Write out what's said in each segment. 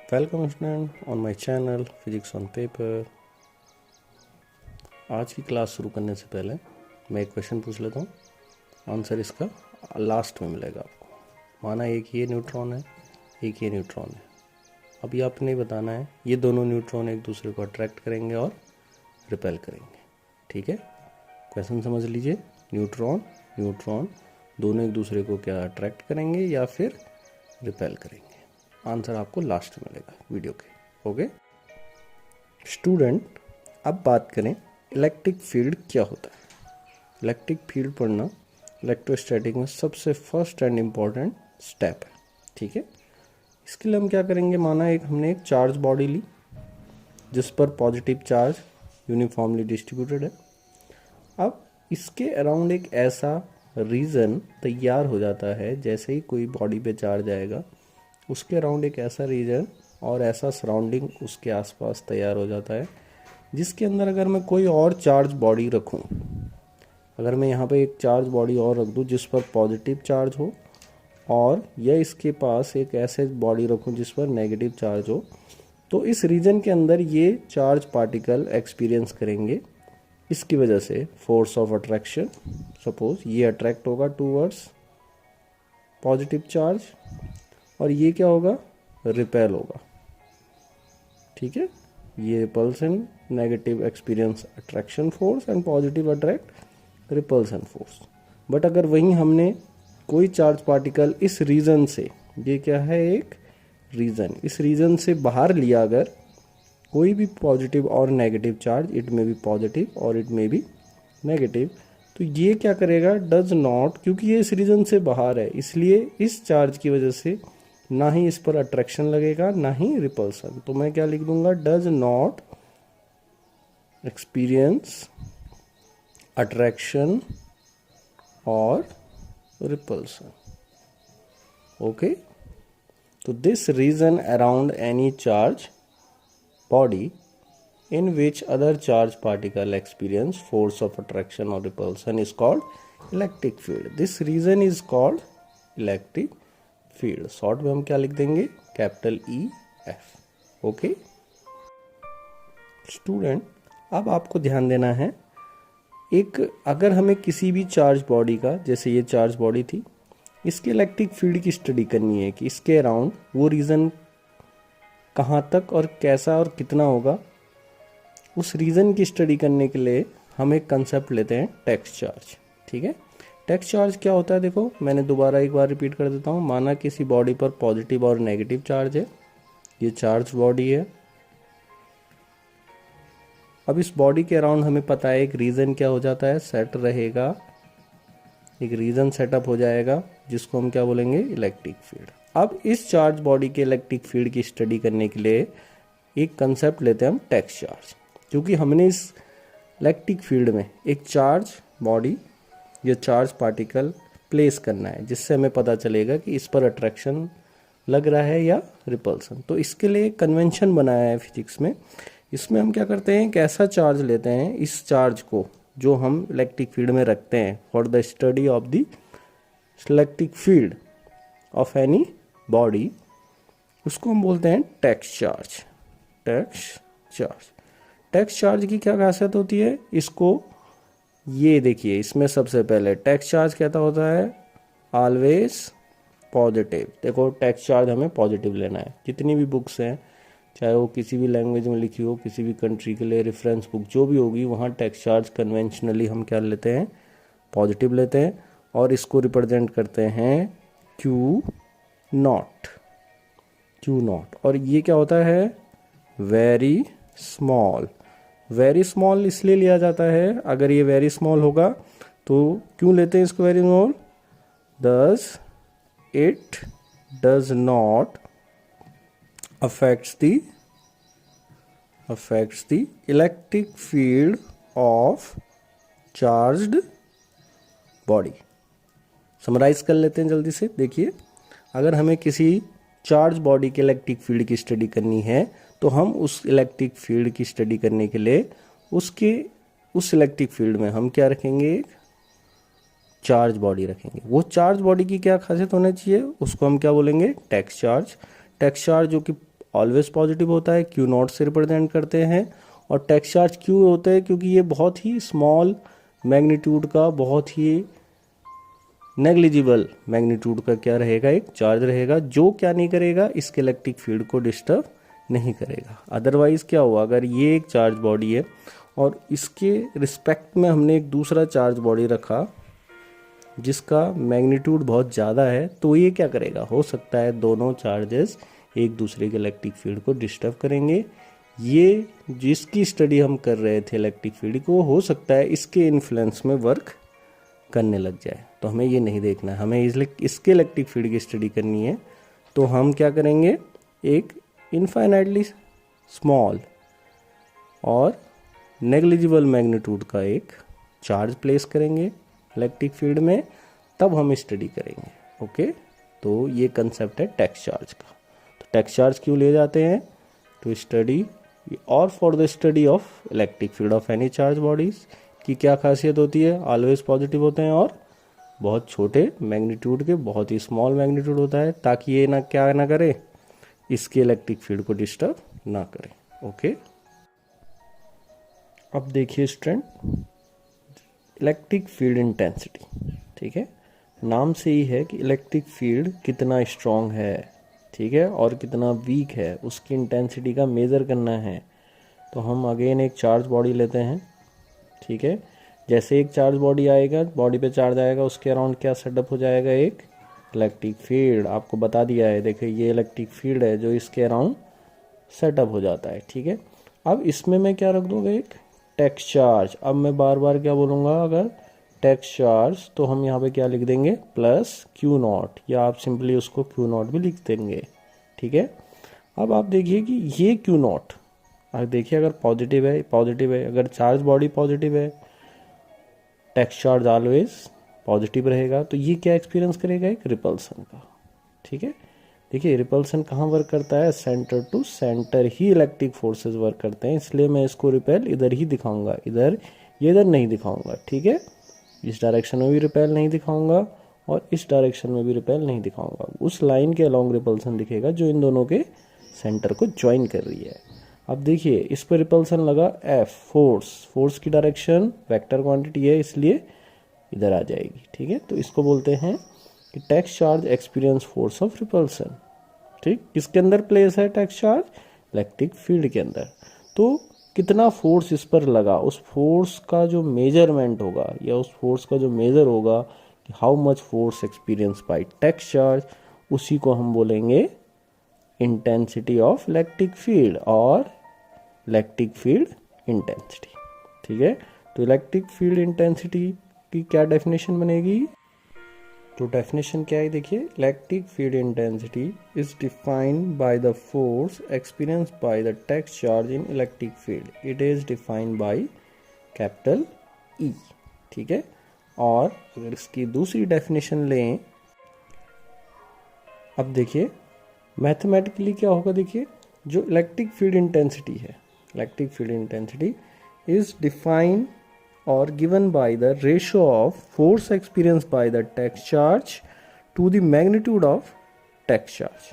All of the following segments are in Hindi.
Welcome student on my channel physics on paper. आज की क्लास शुरू करने से पहले मैं एक क्वेश्चन पूछ लेता हूँ। आंसर इसका लास्ट में मिलेगा आपको। माना एक ये न्यूट्रॉन है, एक ये न्यूट्रॉन है। अब ये आपने ही बताना है ये दोनों न्यूट्रॉन एक दूसरे को अट्रैक्ट करेंगे और रिपेल करेंगे। ठीक है, क्वेश्चन समझ लीजिए। न्यूट्रॉन न्यूट्रॉन दोनों एक दूसरे को क्या अट्रैक्ट करेंगे या फिर रिपेल करेंगे। आंसर आपको लास्ट में मिलेगा वीडियो के। ओके स्टूडेंट, अब बात करें इलेक्ट्रिक फील्ड क्या होता है। इलेक्ट्रिक फील्ड पढ़ना इलेक्ट्रोस्टैटिक में सबसे फर्स्ट एंड इम्पॉर्टेंट स्टेप है। ठीक है, इसके लिए हम क्या करेंगे। माना हमने एक चार्ज बॉडी ली जिस पर पॉजिटिव चार्ज यूनिफॉर्मली डिस्ट्रीब्यूटेड है। अब इसके अराउंड एक ऐसा रीजन तैयार हो जाता है, जैसे ही कोई बॉडी पे चार्ज आएगा उसके अराउंड एक ऐसा रीजन और ऐसा सराउंडिंग उसके आसपास तैयार हो जाता है, जिसके अंदर अगर मैं कोई और चार्ज बॉडी रखूं, अगर मैं यहाँ पे एक चार्ज बॉडी और रख दूं जिस पर पॉजिटिव चार्ज हो, और या इसके पास एक ऐसे बॉडी रखूं जिस पर नेगेटिव चार्ज हो, तो इस रीजन के अंदर ये चार्ज पार्टिकल एक्सपीरियंस करेंगे। इसकी वजह से फोर्स ऑफ अट्रैक्शन, सपोज ये अट्रैक्ट होगा टूवर्ड्स पॉजिटिव चार्ज और ये क्या होगा, रिपेल होगा। ठीक है, ये repulsion negative experience attraction force and positive attract repulsion force. But अगर वहीं हमने कोई चार्ज पार्टिकल इस रीजन से, ये क्या है एक रीजन, इस रीजन से बाहर लिया, अगर कोई भी पॉजिटिव और नेगेटिव चार्ज, इट में भी पॉजिटिव और इट में भी नेगेटिव, तो ये क्या करेगा, डज नॉट, क्योंकि ये इस रीजन से बाहर है इसलिए इस चार्ज की वजह से ना ही इस पर अट्रैक्शन लगेगा ना ही रिपल्सन। तो मैं क्या लिख दूंगा, डज नॉट एक्सपीरियंस अट्रैक्शन और रिपल्सन। ओके, तो this region around any charge body in which other charged particle experience force of attraction or repulsion is called electric field. This region is called electric field. Short में हम क्या लिख देंगे, कैपिटल EF। ओके स्टूडेंट, अब आपको ध्यान देना है, एक अगर हमें किसी भी चार्ज बॉडी का, जैसे ये चार्ज बॉडी थी, इसके इलेक्ट्रिक फील्ड की स्टडी करनी है कि इसके अराउंड वो रीजन कहाँ तक और कैसा और कितना होगा। उस रीजन की स्टडी करने के लिए हम एक कंसेप्ट लेते हैं, टेक्स्ट चार्ज। ठीक है, टेक्स्ट चार्ज क्या होता है, देखो मैंने दोबारा एक बार रिपीट कर देता हूँ। माना किसी बॉडी पर पॉजिटिव और नेगेटिव चार्ज है, ये चार्ज बॉडी है। अब इस बॉडी के अराउंड हमें पता है एक रीजन क्या हो जाता है, सेट रहेगा, एक रीजन सेटअप हो जाएगा जिसको हम क्या बोलेंगे, इलेक्ट्रिक फील्ड। अब इस चार्ज बॉडी के इलेक्ट्रिक फील्ड की स्टडी करने के लिए एक कंसेप्ट लेते हैं हम, टेक्स्ट चार्ज। क्योंकि हमने इस इलेक्ट्रिक फील्ड में एक चार्ज बॉडी या चार्ज पार्टिकल प्लेस करना है, जिससे हमें पता चलेगा कि इस पर अट्रैक्शन लग रहा है या रिपल्सन। तो इसके लिए एक कन्वेंशन बनाया है फिजिक्स में। इसमें हम क्या करते हैं, एक ऐसा चार्ज लेते हैं, इस चार्ज को जो हम इलेक्ट्रिक फील्ड में रखते हैं for the study of the electric field of any body, उसको हम बोलते हैं text charge. Text charge, text charge की क्या खासियत होती है, इसको ये देखिए, इसमें सबसे पहले टेक्स्ट चार्ज कहता होता है ऑलवेज पॉजिटिव। देखो टेक्स्ट चार्ज हमें पॉजिटिव लेना है। जितनी भी बुक्स हैं, चाहे वो किसी भी लैंग्वेज में लिखी हो, किसी भी कंट्री के लिए रेफरेंस बुक जो भी होगी, वहाँ टेक्स्ट चार्ज कन्वेंशनली हम क्या लेते हैं, पॉजिटिव लेते हैं, और इसको रिप्रेजेंट करते हैं क्यू नॉट, क्यू नॉट। और ये क्या होता है, वेरी स्मॉल। वेरी स्मॉल इसलिए लिया जाता है, अगर ये वेरी स्मॉल होगा तो क्यों लेते हैं इसको very small, thus it does not affects the electric field of charged body। Summarize कर लेते हैं जल्दी से। देखिए, अगर हमें किसी चार्ज बॉडी के इलेक्ट्रिक फील्ड की स्टडी करनी है तो हम उस इलेक्ट्रिक फील्ड की स्टडी करने के लिए उस इलेक्ट्रिक फील्ड में हम क्या रखेंगे, एक चार्ज बॉडी रखेंगे। वो चार्ज बॉडी की क्या खासियत होना चाहिए, उसको हम क्या बोलेंगे, टेक्स्ट चार्ज। टेक्स्ट चार्ज जो कि ऑलवेज पॉजिटिव होता है, क्यू नॉट से रिप्रेजेंट करते हैं। और टेक्स्ट चार्ज क्यों होते हैं? क्योंकि ये बहुत ही स्मॉल मैग्नीट्यूड का, बहुत ही नेग्लिजिबल मैग्नीट्यूड का क्या रहेगा, एक चार्ज रहेगा, जो क्या नहीं करेगा, इसके इलेक्ट्रिक फील्ड को डिस्टर्ब नहीं करेगा। अदरवाइज क्या हुआ, अगर ये एक चार्ज बॉडी है और इसके रिस्पेक्ट में हमने एक दूसरा चार्ज बॉडी रखा जिसका मैग्नीट्यूड बहुत ज़्यादा है, तो ये क्या करेगा, हो सकता है दोनों चार्जेस एक दूसरे के इलेक्ट्रिक फील्ड को डिस्टर्ब करेंगे। ये जिसकी स्टडी हम कर रहे थे इलेक्ट्रिक फील्ड को, हो सकता है इसके इन्फ्लुएंस में वर्क करने लग जाए। तो हमें ये नहीं देखना है, हमें इसके इलेक्ट्रिक फील्ड की स्टडी करनी है। तो हम क्या करेंगे, एक इनफाइनाइटली स्मॉल और नेग्लिजिबल मैग्नीट्यूड का एक चार्ज प्लेस करेंगे इलेक्ट्रिक फील्ड में, तब हम स्टडी करेंगे। ओके, तो ये कंसेप्ट है टेक्स्ट चार्ज का। तो टेक्स्ट चार्ज क्यों ले जाते हैं, टू स्टडी और for the study of electric field of any charge bodies की क्या खासियत होती है, ऑलवेज पॉजिटिव होते हैं और बहुत छोटे मैग्नीट्यूड के, बहुत ही स्मॉल मैग्नीट्यूड होता है, ताकि ये ना क्या ना करे, इसके इलेक्ट्रिक फील्ड को डिस्टर्ब ना करे। ओके, अब देखिए स्टूडेंट, इलेक्ट्रिक फील्ड इंटेंसिटी, ठीक है, नाम से ही है कि इलेक्ट्रिक फील्ड कितना स्ट्रॉन्ग है, ठीक है, और कितना वीक है, उसकी इंटेंसिटी का मेज़र करना है। तो हम अगेन एक चार्ज बॉडी लेते हैं, ठीक है। जैसे एक चार्ज बॉडी आएगा, बॉडी पे चार्ज आएगा, उसके अराउंड क्या सेटअप हो जाएगा, एक इलेक्ट्रिक फील्ड। आपको बता दिया है, देखिए ये इलेक्ट्रिक फील्ड है जो इसके अराउंड सेटअप हो जाता है, ठीक है। अब इसमें मैं क्या रख दूंगा, एक टेक्स्ट चार्ज। अब मैं बार बार क्या बोलूँगा, अगर टेक्स्ट चार्ज, तो हम यहाँ पे क्या लिख देंगे, प्लस क्यू नॉट, या आप सिंपली उसको क्यू नॉट भी लिख देंगे, ठीक है। अब आप देखिए कि ये क्यू नॉट, अब देखिए अगर पॉजिटिव है, अगर चार्ज बॉडी पॉजिटिव है, टेक्स्ट चार्ज ऑलवेज पॉजिटिव रहेगा, तो ये क्या एक्सपीरियंस करेगा, एक रिपल्सन का, ठीक है। देखिए रिपल्सन कहाँ वर्क करता है, सेंटर टू सेंटर ही इलेक्ट्रिक फोर्सेस वर्क करते हैं, इसलिए मैं इसको रिपेल इधर ही दिखाऊंगा, इधर नहीं दिखाऊंगा, ठीक है। इस डायरेक्शन में भी रिपेल नहीं दिखाऊंगा और इस डायरेक्शन में भी रिपेल नहीं दिखाऊंगा, उस लाइन के अलॉन्ग रिपल्सन दिखेगा जो इन दोनों के सेंटर को ज्वाइन कर रही है। अब देखिए इस पर रिपल्सन लगा F, फोर्स की डायरेक्शन वेक्टर क्वांटिटी है, इसलिए इधर आ जाएगी, ठीक है। तो इसको बोलते हैं कि text charge experience force of repulsion, ठीक। किसके अंदर प्लेस है टेक्स्ट चार्ज, इलेक्ट्रिक फील्ड के अंदर। तो कितना फोर्स इस पर लगा, उस फोर्स का जो मेजरमेंट होगा, या उस फोर्स का जो मेजर होगा कि how much force experience by test charge, उसी को हम बोलेंगे इंटेंसिटी ऑफ इलेक्ट्रिक फील्ड और इलेक्ट्रिक फील्ड इंटेंसिटी, ठीक है। तो इलेक्ट्रिक फील्ड इंटेंसिटी की क्या डेफिनेशन बनेगी, तो डेफिनेशन क्या है, देखिए electric field intensity is defined by the force experience by the text charge in electric field, it is defined by capital E, ठीक है। और अगर इसकी दूसरी डेफिनेशन लें, अब देखिए मैथमेटिकली क्या होगा, देखिए जो इलेक्ट्रिक फील्ड इंटेंसिटी है, electric field intensity is defined or given by the ratio of force experienced by the text charge to the magnitude of text charge।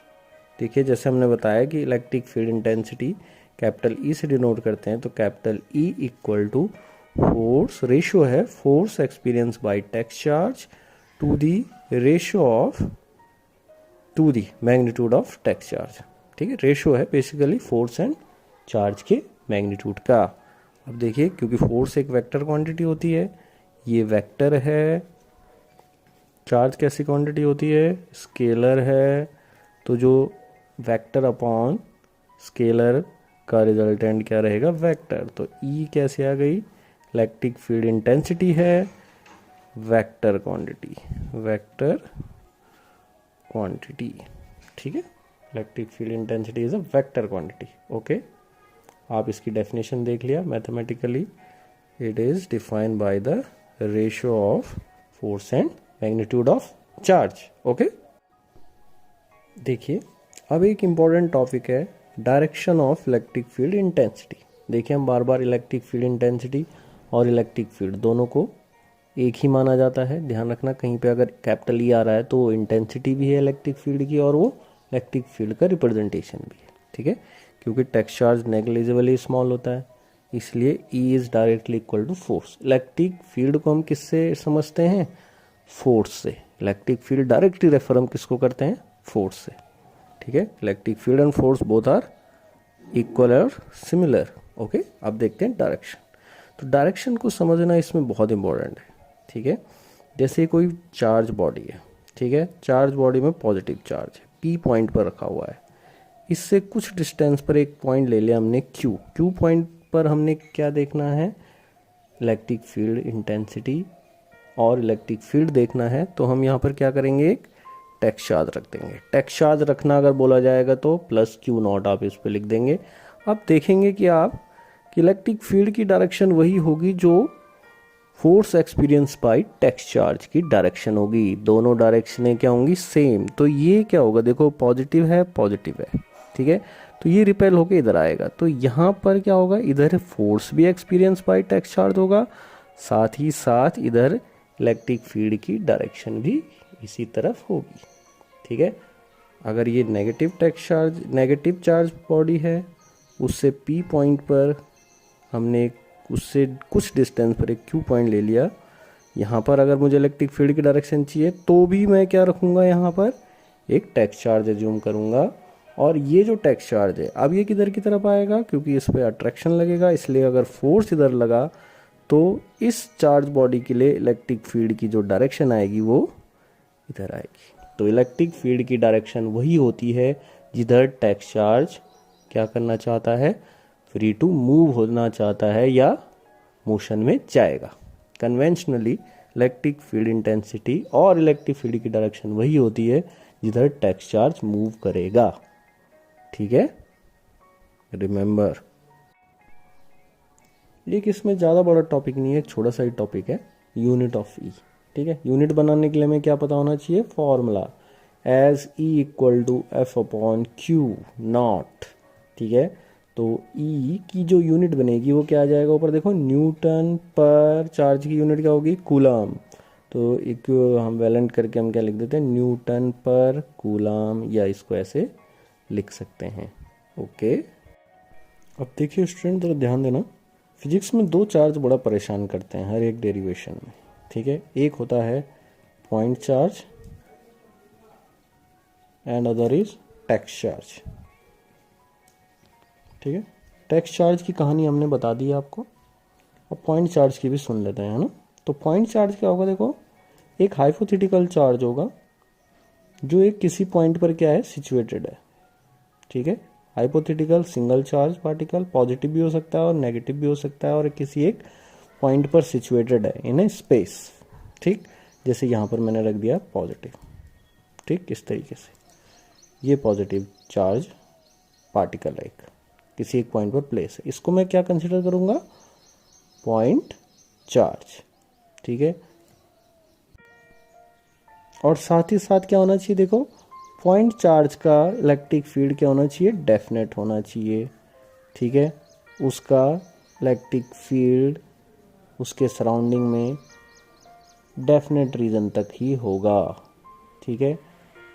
देखिए जैसे हमने बताया कि electric field intensity capital E से डिनोट करते हैं, तो capital E equal to force, ratio है force experience by test charge to the ratio of to the magnitude of test charge, ठीक है। रेशियो है बेसिकली फोर्स एंड चार्ज के मैग्नीट्यूड का। अब देखिए क्योंकि फोर्स एक वेक्टर क्वांटिटी होती है, ये वेक्टर है, चार्ज कैसी क्वांटिटी होती है, स्केलर है, तो जो वेक्टर अपॉन स्केलर का रिजल्टेंट क्या रहेगा, वेक्टर। तो ई कैसे आ गई, इलेक्ट्रिक फील्ड इंटेंसिटी है वेक्टर क्वांटिटी, ठीक है। Electric field intensity is a vector quantity, okay. आप इसकी डेफिनेशन देख लिया mathematically, it is defined by the ratio of force and magnitude of charge, okay. देखिए अब एक इम्पॉर्टेंट टॉपिक है direction of electric field intensity. देखिए हम बार बार इलेक्ट्रिक फील्ड इंटेंसिटी और इलेक्ट्रिक फील्ड दोनों को एक ही माना जाता है, ध्यान रखना कहीं पे अगर कैपिटल ई आ रहा है तो इंटेंसिटी भी है इलेक्ट्रिक फील्ड की और वो इलेक्ट्रिक फील्ड का रिप्रेजेंटेशन भी है, ठीक है, क्योंकि टेक्स्ट चार्ज नेग्लिजिबली स्मॉल होता है, इसलिए E is directly equal to force. Electric field को हम किससे समझते हैं? फोर्स से। इलेक्ट्रिक फील्ड डायरेक्टली रेफर हम किसको करते हैं? फोर्स से। ठीक है, electric field and force both are equal और सिमिलर। ओके, अब देखते हैं डायरेक्शन। तो डायरेक्शन को समझना इसमें बहुत इंपॉर्टेंट है। ठीक है, जैसे कोई चार्ज बॉडी है, ठीक है, चार्ज बॉडी में पॉजिटिव चार्ज है, P पॉइंट पर रखा हुआ है, इससे कुछ डिस्टेंस पर एक पॉइंट ले लिया हमने Q। Q पॉइंट पर हमने क्या देखना है? इलेक्ट्रिक फील्ड इंटेंसिटी और इलेक्ट्रिक फील्ड देखना है। तो हम यहाँ पर क्या करेंगे? एक टेक्स्ट चार्ज रख देंगे। टेक्स्ट चार्ज रखना अगर बोला जाएगा तो प्लस Q0 आप इस पर लिख देंगे। अब देखेंगे कि आप कि इलेक्ट्रिक फील्ड की डायरेक्शन वही होगी जो force experience by text charge की डायरेक्शन होगी। दोनों डायरेक्शनें क्या होंगी? सेम। तो ये क्या होगा? देखो पॉजिटिव है, पॉजिटिव है, ठीक है, तो ये रिपेल होके इधर आएगा। तो यहाँ पर क्या होगा? इधर फोर्स भी एक्सपीरियंस बाई टेक्स्ट चार्ज होगा, साथ ही साथ इधर इलेक्ट्रिक फील्ड की डायरेक्शन भी इसी तरफ होगी। ठीक है, अगर ये नेगेटिव चार्ज बॉडी है, उससे P पॉइंट पर हमने उससे कुछ डिस्टेंस पर एक Q पॉइंट ले लिया। यहाँ पर अगर मुझे इलेक्ट्रिक फील्ड की डायरेक्शन चाहिए तो भी मैं क्या रखूँगा? यहाँ पर एक टेक्स्ट चार्ज एज्यूम करूँगा। और ये जो टेक्स्ट चार्ज है अब ये किधर की तरफ आएगा? क्योंकि इस पर अट्रैक्शन लगेगा, इसलिए अगर फोर्स इधर लगा तो इस चार्ज बॉडी के लिए इलेक्ट्रिक फील्ड की जो डायरेक्शन आएगी वो इधर आएगी। तो इलेक्ट्रिक फील्ड की डायरेक्शन वही होती है जिधर टेक्स्ट चार्ज क्या करना चाहता है? फ्री टू मूव होना चाहता है या मोशन में जाएगा। कन्वेंशनली इलेक्ट्रिक फील्ड इंटेंसिटी और इलेक्ट्रिक फील्ड की डायरेक्शन वही होती है जिधर टेक्स्ट चार्ज मूव करेगा। ठीक है, रिमेंबर। एक इसमें ज़्यादा बड़ा टॉपिक नहीं है, एक छोटा सा ही टॉपिक है, यूनिट ऑफ ई। ठीक है, यूनिट बनाने के लिए हमें क्या पता होना चाहिए? Formula as E equal to F upon Q nought. ठीक है, तो E की जो यूनिट बनेगी वो क्या आ जाएगा? ऊपर देखो, न्यूटन पर चार्ज की यूनिट क्या होगी? कूलम। तो एक हम वैलेंट करके हम क्या लिख देते हैं? न्यूटन पर कूलम, या इसको ऐसे लिख सकते हैं। ओके, अब देखिए स्टूडेंट, जरा ध्यान देना, फिजिक्स में दो चार्ज बड़ा परेशान करते हैं हर एक डेरिवेशन में। ठीक है, एक होता है point charge and other is text charge. ठीक है, टेक्स्ट चार्ज की कहानी हमने बता दी आपको, अब पॉइंट चार्ज की भी सुन लेते हैं, है ना। तो पॉइंट चार्ज क्या होगा? देखो, एक हाइपोथेटिकल चार्ज होगा जो एक किसी पॉइंट पर क्या है? सिचुएटेड है। ठीक है, hypothetical single charge particle, positive भी हो सकता है और नेगेटिव भी हो सकता है, और किसी एक पॉइंट पर सिचुएटेड है इन ए स्पेस। ठीक, जैसे यहाँ पर मैंने रख दिया पॉजिटिव। ठीक, इस तरीके से ये पॉजिटिव चार्ज पार्टिकल है, किसी एक पॉइंट पर प्लेस है, इसको मैं क्या कंसिडर करूँगा? Point charge. ठीक है, और साथ ही साथ क्या होना चाहिए? देखो, पॉइंट चार्ज का इलेक्ट्रिक फील्ड क्या होना चाहिए? डेफिनेट होना चाहिए। ठीक है, उसका इलेक्ट्रिक फील्ड उसके सराउंडिंग में डेफिनेट रीजन तक ही होगा। ठीक है,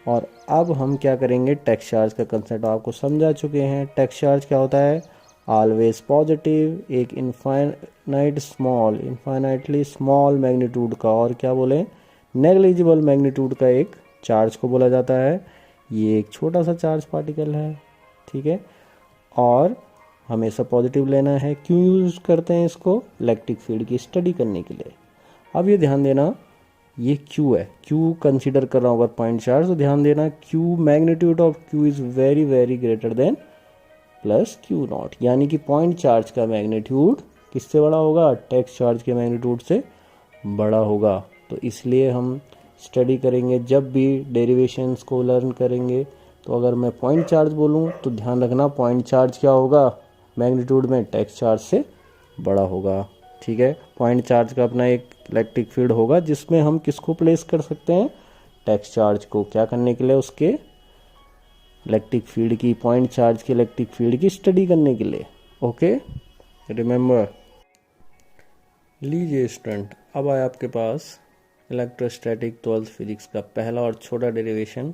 और अब हम क्या करेंगे? टेक्स्ट चार्ज का कंसेप्ट आपको समझा चुके हैं। टेक्स्ट चार्ज क्या होता है? ऑलवेज पॉजिटिव, एक इन्फाइनाइटली स्मॉल मैग्नीट्यूड का, और क्या बोले? नेग्लिजिबल मैग्नीट्यूड का एक चार्ज को बोला जाता है। ये एक छोटा सा चार्ज पार्टिकल है। ठीक है, और हमेशा पॉजिटिव लेना है। क्यों यूज करते हैं इसको? इलेक्ट्रिक फील्ड की स्टडी करने के लिए। अब ये ध्यान देना, ये Q है, Q कंसीडर कर रहा हूँ अगर पॉइंट चार्ज, तो ध्यान देना Q magnitude of Q is very very greater than plus Q0, यानी कि पॉइंट चार्ज का मैग्नीट्यूड किससे बड़ा होगा? टेक्स्ट चार्ज के मैग्नीट्यूड से बड़ा होगा। तो इसलिए हम स्टडी करेंगे, जब भी डेरिवेशंस को लर्न करेंगे, तो अगर मैं पॉइंट चार्ज बोलूँ तो ध्यान रखना पॉइंट चार्ज क्या होगा? मैग्नीट्यूड में टेक्स्ट चार्ज से बड़ा होगा। ठीक है, पॉइंट चार्ज का अपना एक इलेक्ट्रिक फील्ड होगा जिसमें हम किसको प्लेस कर सकते हैं? टेक्स्ट चार्ज को क्या करने के लिए? उसके इलेक्ट्रिक फील्ड की, पॉइंट चार्ज के इलेक्ट्रिक फील्ड की स्टडी करने के लिए। Okay, remember. लीजिए स्टूडेंट, अब आया आपके पास इलेक्ट्रोस्टैटिक 12th फिजिक्स का पहला और छोटा derivation,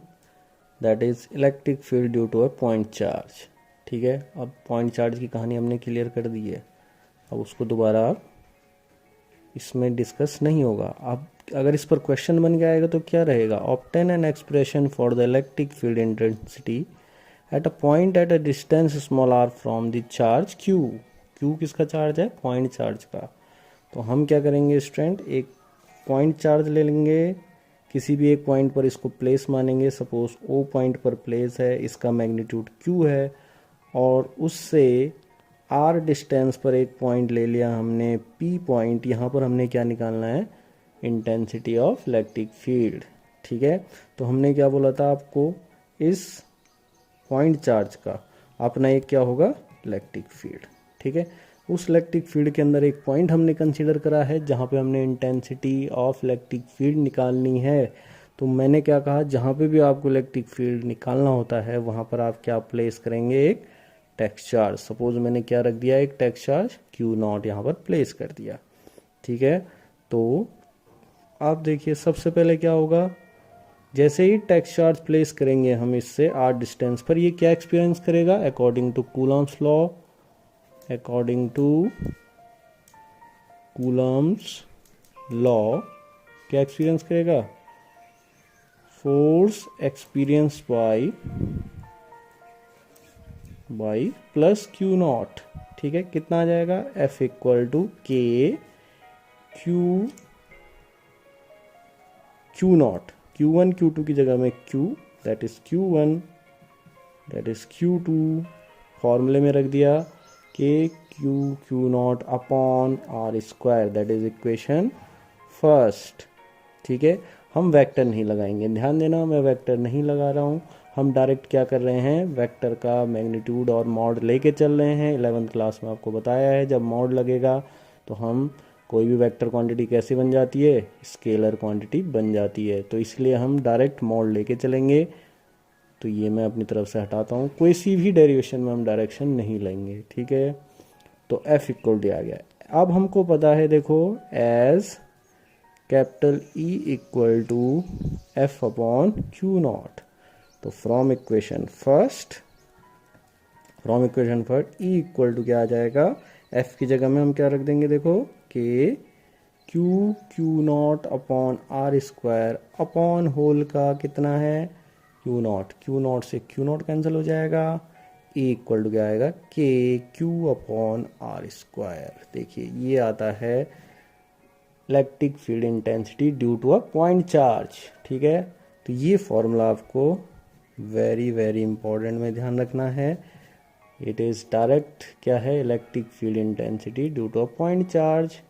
that is electric field due to a point charge. ठीक है, अब पॉइंट चार्ज की कहानी हमने क्लियर कर दी है, अब उसको दोबारा आप इसमें डिस्कस नहीं होगा। अब अगर इस पर क्वेश्चन बन के आएगा तो क्या रहेगा, obtain an expression for the electric field intensity at a point at a distance small r from the charge q. Q किसका चार्ज है, पॉइंट चार्ज का। तो हम क्या करेंगे स्टूडेंट, एक पॉइंट चार्ज ले लेंगे, किसी भी एक पॉइंट पर इसको प्लेस मानेंगे, सपोज ओ पॉइंट पर प्लेस है, इसका मैग्नीट्यूड क्यू है, और उससे आर डिस्टेंस पर एक पॉइंट ले लिया हमने पी पॉइंट, यहाँ पर हमने क्या निकालना है, इंटेंसिटी ऑफ इलेक्ट्रिक फील्ड। ठीक है, तो हमने क्या बोला था आपको, इस पॉइंट चार्ज का अपना एक क्या होगा, इलेक्ट्रिक फील्ड। ठीक है, उस इलेक्ट्रिक फील्ड के अंदर एक पॉइंट हमने कंसीडर करा है जहाँ पे हमने इंटेंसिटी ऑफ इलेक्ट्रिक फील्ड निकालनी है। तो मैंने क्या कहा, जहाँ पे भी आपको इलेक्ट्रिक फील्ड निकालना होता है वहाँ पर आप क्या प्लेस करेंगे, एक टेक्स्ट चार्ज। सपोज मैंने क्या रख दिया, एक टेक्स्ट चार्ज Q0 यहाँ पर प्लेस कर दिया। ठीक है, तो आप देखिए सबसे पहले क्या होगा, जैसे ही टेक्स्ट चार्ज प्लेस करेंगे हम इससे आर डिस्टेंस पर, ये क्या एक्सपीरियंस करेगा, according to Coulomb's law, according to Coulomb's law क्या एक्सपीरियंस करेगा, force experience by plus Q0। ठीक है, कितना आ जाएगा, F इक्वल टू के Q0, Q1 Q2 की जगह में Q, that is Q1 that is Q2, फॉर्मूले में रख दिया के Q0 upon r square, that is equation first. ठीक है, हम वेक्टर नहीं लगाएंगे, ध्यान देना मैं वेक्टर नहीं लगा रहा हूँ, हम डायरेक्ट क्या कर रहे हैं, वेक्टर का मैग्नीट्यूड और मॉड लेके चल रहे हैं। 11th क्लास में आपको बताया है जब मॉड लगेगा तो हम कोई भी वेक्टर क्वांटिटी कैसी बन जाती है, स्केलर क्वांटिटी बन जाती है, तो इसलिए हम डायरेक्ट मॉड लेके चलेंगे। तो ये मैं अपनी तरफ से हटाता हूँ, कोई सी भी डेरिवेशन में हम डायरेक्शन नहीं लेंगे। ठीक है, तो F इक्वल दिया गया है। अब हमको पता है देखो, as capital E equal to F upon Q0। तो from equation first E equal to क्या आ जाएगा, F की जगह में हम क्या रख देंगे, देखो कि Q0 upon r square upon whole का कितना है Q0 से Q0 कैंसिल हो जाएगा, E इक्वल टू क्या आएगा, के Q अपॉन आर स्क्वायर। देखिए ये आता है electric field intensity due to a point charge. ठीक है, तो ये फॉर्मूला आपको वेरी वेरी इंपॉर्टेंट में ध्यान रखना है। इट इज डायरेक्ट क्या है, electric field intensity due to a point charge,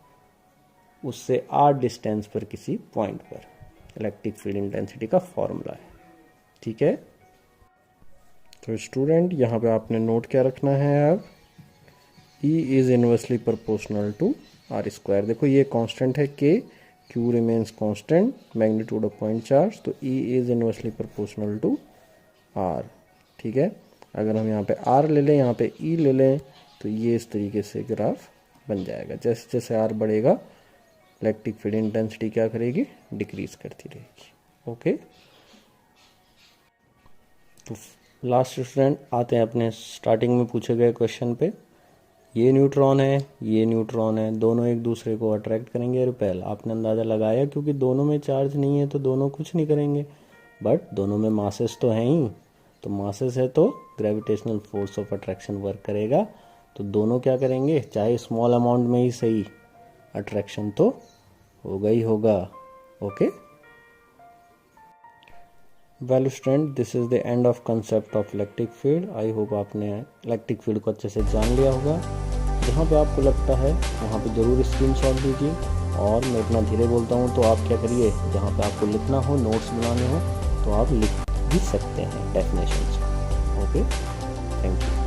उससे आर डिस्टेंस पर किसी पॉइंट पर इलेक्ट्रिक फील्ड इंटेंसिटी का फॉर्मूला है। ठीक है, तो स्टूडेंट यहाँ पे आपने नोट क्या रखना है, अब E is inversely proportional to r square. देखो ये कांस्टेंट है K, Q remains constant, magnitude of point charge, तो E is inversely proportional to R। ठीक है, अगर हम यहाँ पे R ले लें, यहाँ पे E ले लें, तो ये इस तरीके से ग्राफ बन जाएगा। जैसे जैसे R बढ़ेगा इलेक्ट्रिक फील्ड इंटेंसिटी क्या करेगी, डिक्रीज करती रहेगी। ओके, तो लास्ट स्टूडेंट आते हैं अपने स्टार्टिंग में पूछे गए क्वेश्चन पे। ये न्यूट्रॉन है, ये न्यूट्रॉन है, दोनों एक दूसरे को अट्रैक्ट करेंगे रिपेल। आपने अंदाज़ा लगाया क्योंकि दोनों में चार्ज नहीं है तो दोनों कुछ नहीं करेंगे, बट दोनों में मासेस तो हैं ही, तो मासेस है तो gravitational force of attraction work करेगा, तो दोनों क्या करेंगे, चाहे स्मॉल अमाउंट में ही सही, अट्रैक्शन तो होगा ही होगा। Okay, well student, this is the end of concept of electric field. I hope आपने इलेक्ट्रिक फील्ड को अच्छे से जान लिया होगा। जहाँ पे आपको लगता है वहाँ पे ज़रूर स्क्रीनशॉट लीजिए, और मैं इतना धीरे बोलता हूँ तो आप क्या करिए, जहाँ पे आपको लिखना हो, नोट्स बनाने हो, तो आप लिख भी सकते हैं डेफिनेशंस। Okay, thank you.